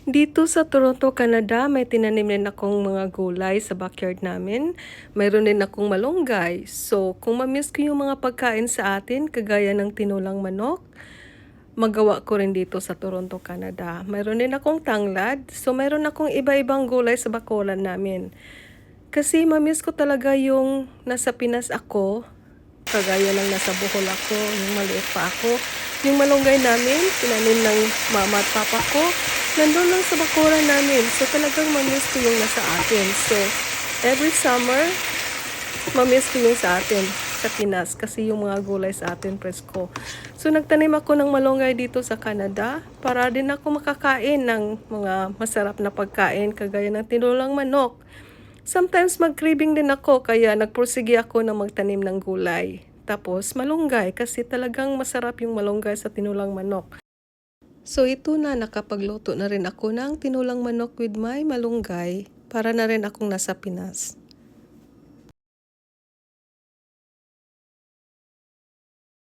Dito sa Toronto, Canada, may tinanim din akong mga gulay sa backyard namin. Mayroon din akong malunggay. So, kung ma-miss ko yung mga pagkain sa atin, kagaya ng tinulang manok, magawa ko rin dito sa Toronto, Canada. Mayroon din akong tanglad. So, mayroon akong iba-ibang gulay sa bakuran namin. Kasi ma-miss ko talaga yung nasa Pinas ako, kagaya ng nasa Bohol ako, yung maliit pa ako. Yung malunggay namin, tinanim ng mama at papa ko, nandun lang sa bakuran namin. So talagang mamiss ko yung nasa atin. So every summer, mamiss ko yung sa atin, sa Pinas. Kasi yung mga gulay sa atin, presko. So nagtanim ako ng malunggay dito sa Canada para din ako makakain ng mga masarap na pagkain kagaya ng tinulang manok. Sometimes mag-craving din ako kaya nagpursige ako na magtanim ng gulay. Tapos malunggay kasi talagang masarap yung malunggay sa tinulang manok. So ito na, nakapagluto na rin ako ng tinulang manok with my malunggay para na rin akong nasa Pinas.